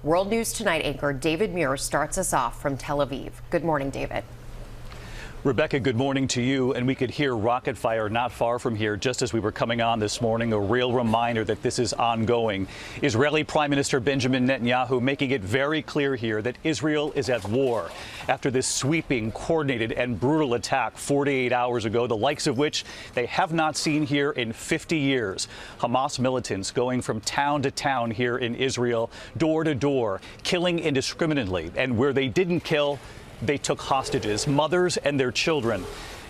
World News Tonight anchor David Muir starts us off from Tel Aviv. Good morning, David. Rebecca, good morning to you. And we could hear rocket fire not far from here just as we were coming on this morning. A real reminder that this is ongoing. Israeli Prime Minister Benjamin Netanyahu making it very clear here that Israel is at war after this sweeping, coordinated and brutal attack 48 hours ago, the likes of which they have not seen here in 50 years. Hamas militants going from town to town here in Israel, door to door, killing indiscriminately. And where they didn't kill, they took hostages, mothers and their children.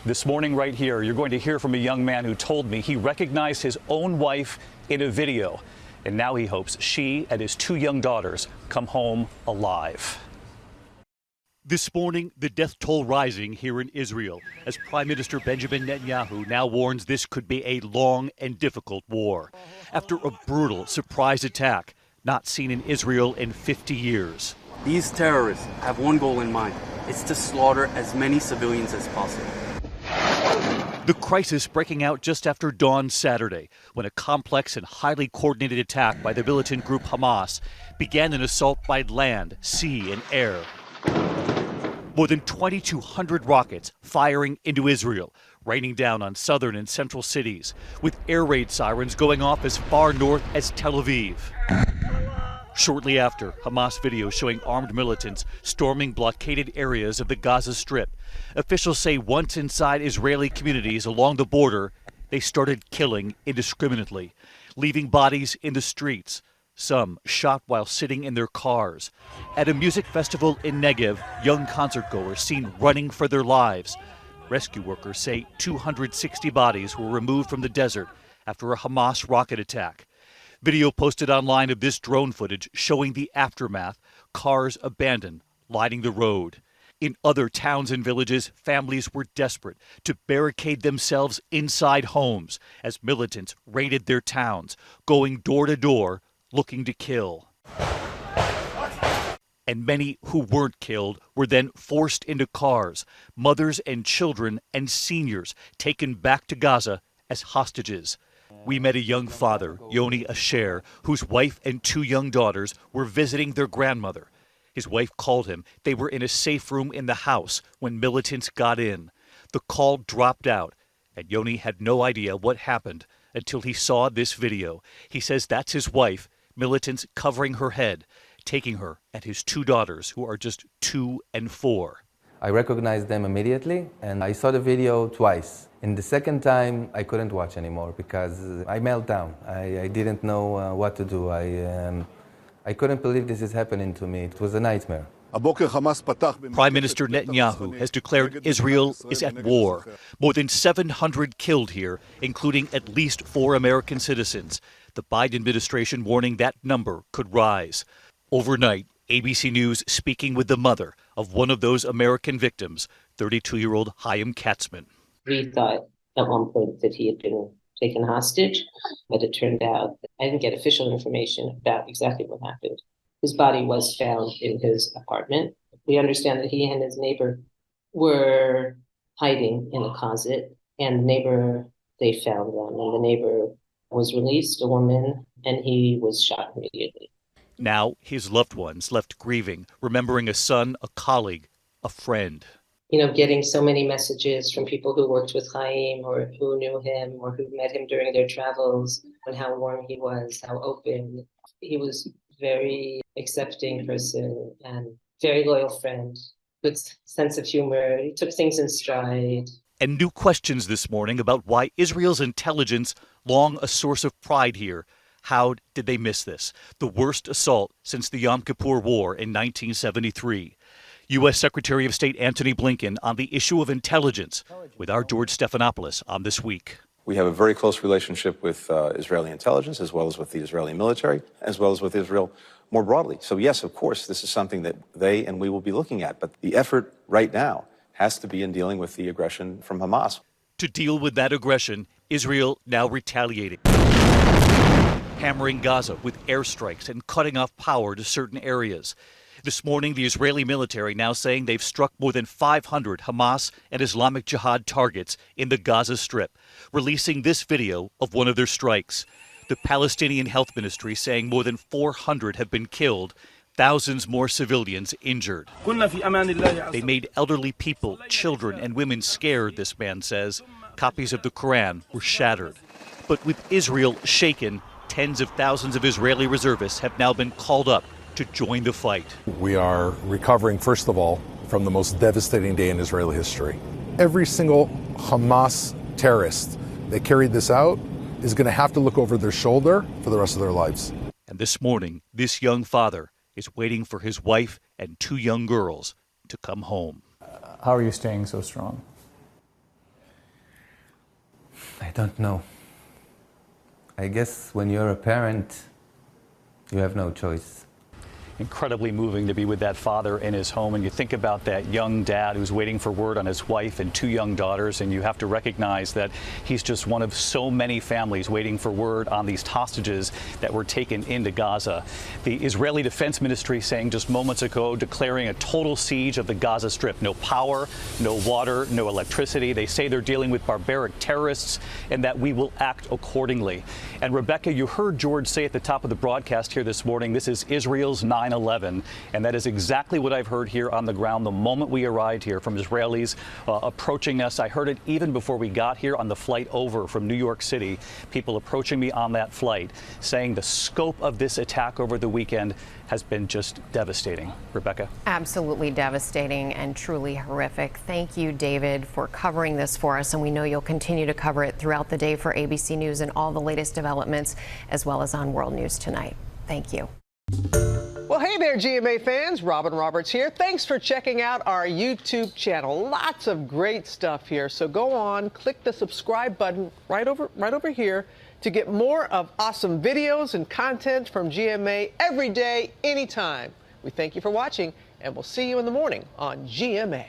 This morning right here, you're going to hear from a young man who told me he recognized his own wife in a video. And now he hopes she and his two young daughters come home alive. This morning, the death toll rising here in Israel as Prime Minister Benjamin Netanyahu now warns this could be a long and difficult war after a brutal surprise attack not seen in Israel in 50 years. These terrorists have one goal in mind. It's to slaughter as many civilians as possible. The crisis breaking out just after dawn Saturday, when a complex and highly coordinated attack by the militant group Hamas began an assault by land, sea, and air. More than 2,200 rockets firing into Israel, raining down on southern and central cities, with air raid sirens going off as far north as Tel Aviv. Shortly after, Hamas video showing armed militants storming blockaded areas of the Gaza Strip. Officials say once inside Israeli communities along the border, they started killing indiscriminately, leaving bodies in the streets, some shot while sitting in their cars. At a music festival in Negev, young concertgoers seen running for their lives. Rescue workers say 260 bodies were removed from the desert after a Hamas rocket attack. Video posted online of this drone footage showing the aftermath, cars abandoned, lining the road. In other towns and villages, families were desperate to barricade themselves inside homes as militants raided their towns, going door to door looking to kill. And many who weren't killed were then forced into cars, mothers and children and seniors taken back to Gaza as hostages. We met a young father, Yoni Asher, whose wife and two young daughters were visiting their grandmother. His wife called him. They were in a safe room in the house when militants got in. The call dropped out, and Yoni had no idea what happened until he saw this video. He says that's his wife, militants covering her head, taking her and his two daughters, who are just 2 and 4. I recognized them immediately, and I saw the video twice. In the second time, I couldn't watch anymore because I melted down. I didn't know what to do. I couldn't believe this is happening to me. It was a nightmare. Prime Minister Netanyahu has declared Israel is at war. More than 700 killed here, including at least 4 American citizens. The Biden administration warning that number could rise. Overnight, ABC News speaking with the mother of one of those American victims, 32-year-old Chaim Katzman. We thought at one point that he had been taken hostage, but it turned out I didn't get official information about exactly what happened. His body was found in his apartment. We understand that he and his neighbor were hiding in a closet, and the neighbor, they found them, and the neighbor was released, a woman, and he was shot immediately. Now his loved ones left grieving, remembering a son, a colleague, a friend. You know, getting so many messages from people who worked with Chaim or who knew him or who met him during their travels, and how warm he was, how open. He was a very accepting person and very loyal friend, good sense of humor. He took things in stride. And new questions this morning about why Israel's intelligence, long a source of pride here. How did they miss this? The worst assault since the Yom Kippur War in 1973. U.S. Secretary of State Antony Blinken on the issue of intelligence with our George Stephanopoulos on This Week. We have a very close relationship with Israeli intelligence, as well as with the Israeli military, as well as with Israel more broadly. So yes, of course, this is something that they and we will be looking at. But the effort right now has to be in dealing with the aggression from Hamas. To deal with that aggression, Israel now retaliating, hammering Gaza with airstrikes and cutting off power to certain areas. This morning, the Israeli military now saying they've struck more than 500 Hamas and Islamic Jihad targets in the Gaza Strip, releasing this video of one of their strikes. The Palestinian Health Ministry saying more than 400 have been killed, thousands more civilians injured. They made elderly people, children, and women scared, this man says. Copies of the Quran were shattered. But with Israel shaken, tens of thousands of Israeli reservists have now been called up to join the fight. We are recovering, first of all, from the most devastating day in Israeli history. Every single Hamas terrorist that carried this out is going to have to look over their shoulder for the rest of their lives. And this morning, this young father is waiting for his wife and 2 young girls to come home. How are you staying so strong? I don't know. I guess when you're a parent, you have no choice. Incredibly moving to be with that father in his home, and you think about that young dad who's waiting for word on his wife and 2 young daughters, and you have to recognize that he's just one of so many families waiting for word on these hostages that were taken into Gaza. The Israeli Defense Ministry saying just moments ago, declaring a total siege of the Gaza Strip. No power, no water, no electricity. They say they're dealing with barbaric terrorists and that we will act accordingly. And Rebecca, you heard George say at the top of the broadcast here this morning, this is Israel's 9/11, and that is exactly what I've heard here on the ground the moment we arrived here from Israelis approaching us. I heard it even before we got here on the flight over from New York City, people approaching me on that flight saying the scope of this attack over the weekend has been just devastating. Rebecca? Absolutely devastating and truly horrific. Thank you, David, for covering this for us, and we know you'll continue to cover it throughout the day for ABC News and all the latest developments, as well as on World News Tonight. Thank you. Well, hey there, GMA fans. Robin Roberts here. Thanks for checking out our YouTube channel. Lots of great stuff here. So go on, click the subscribe button right over here to get more of awesome videos and content from GMA every day, anytime. We thank you for watching, and we'll see you in the morning on GMA.